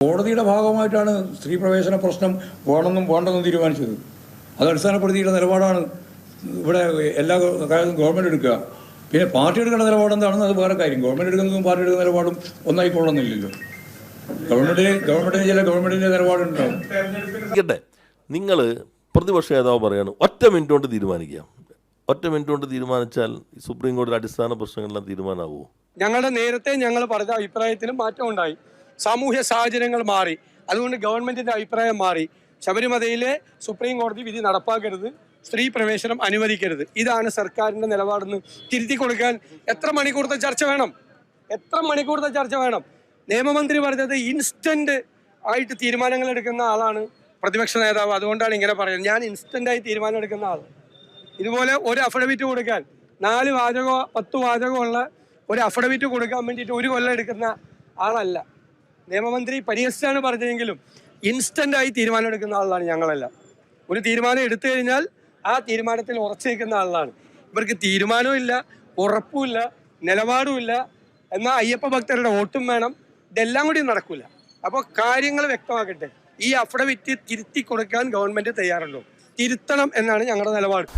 കോടതിയുടെ ഭാഗമായിട്ടാണ് സ്ത്രീ പ്രവേശന പ്രശ്നം വേണമെന്നും വേണ്ടെന്നും തീരുമാനിച്ചത്. അത് അടിസ്ഥാനപ്പെടുത്തിയുള്ള നിലപാടാണ് ഇവിടെ എല്ലാ കാര്യവും ഗവൺമെൻറ് എടുക്കുക. പിന്നെ പാർട്ടി എടുക്കേണ്ട നിലപാട് എന്താണെന്ന് അത് വേറെ കാര്യം. ഗവൺമെൻറ് എടുക്കുന്നതും പാർട്ടി എടുക്കുന്ന നിലപാടും ഒന്നായിക്കൊള്ളുന്നില്ലല്ലോ. ഗവൺമെൻറ്റിൻ്റെ നിലപാടുണ്ടാവും. നിങ്ങൾ പ്രതിപക്ഷ നേതാവ് പറയാണ് ഒറ്റ മിനിറ്റ് കൊണ്ട് തീരുമാനിക്കാം. ഒറ്റ മിനിറ്റ് കൊണ്ട് തീരുമാനിച്ചാൽ സുപ്രീം കോടതി അടിസ്ഥാന പ്രശ്നങ്ങളെല്ലാം തീരുമാനമാവുമോ? ഞങ്ങളുടെ നേരത്തെ ഞങ്ങൾ പറഞ്ഞ അഭിപ്രായത്തിലും മാറ്റം ഉണ്ടായി. സാമൂഹ്യ സാഹചര്യങ്ങൾ മാറി. അതുകൊണ്ട് ഗവൺമെന്റിന്റെ അഭിപ്രായം മാറി. ശബരിമലയിലെ സുപ്രീം കോടതി വിധി നടപ്പാക്കരുത്, സ്ത്രീ പ്രവേശനം അനുവദിക്കരുത്. ഇതാണ് സർക്കാരിന്റെ നിലപാടെന്ന് തിരുത്തി കൊടുക്കാൻ എത്ര മണിക്കൂറത്തെ ചർച്ച വേണം? നിയമമന്ത്രി പറഞ്ഞത് ഇൻസ്റ്റന്റ് ആയിട്ട് തീരുമാനങ്ങൾ എടുക്കുന്ന ആളാണ് പ്രതിപക്ഷ നേതാവ്. അതുകൊണ്ടാണ് ഇങ്ങനെ പറയുന്നത്. ഞാൻ ഇൻസ്റ്റന്റായി തീരുമാനം എടുക്കുന്ന ആൾ. ഇതുപോലെ ഒരു അഫിഡവിറ്റ് കൊടുക്കാൻ 4 വാചകമോ 10 വാചകമോ ഉള്ള ഒരു അഫിഡവിറ്റ് കൊടുക്കാൻ വേണ്ടിയിട്ട് 1 കൊല്ലം എടുക്കുന്ന ആളല്ല. നിയമമന്ത്രി പരിഹസിച്ചാണ് പറഞ്ഞതെങ്കിലും ഇൻസ്റ്റന്റായി തീരുമാനം എടുക്കുന്ന ആളാണ് ഞങ്ങളെല്ലാം. ഒരു തീരുമാനം എടുത്തു കഴിഞ്ഞാൽ ആ തീരുമാനത്തിൽ ഉറച്ചു നിൽക്കുന്ന ആളാണ്. ഇവർക്ക് തീരുമാനവും ഇല്ല, ഉറപ്പുമില്ല, നിലപാടുമില്ല. എന്നാൽ അയ്യപ്പ ഭക്തരുടെ വോട്ടും വേണം. ഇതെല്ലാം കൂടി നടക്കില്ല. അപ്പോൾ കാര്യങ്ങൾ വ്യക്തമാക്കട്ടെ. ഈ അഫിഡവിറ്റ് തിരുത്തി കൊടുക്കാൻ ഗവൺമെന്റ് തയ്യാറുണ്ടോ? തിരുത്തണം എന്നാണ് ഞങ്ങളുടെ നിലപാട്.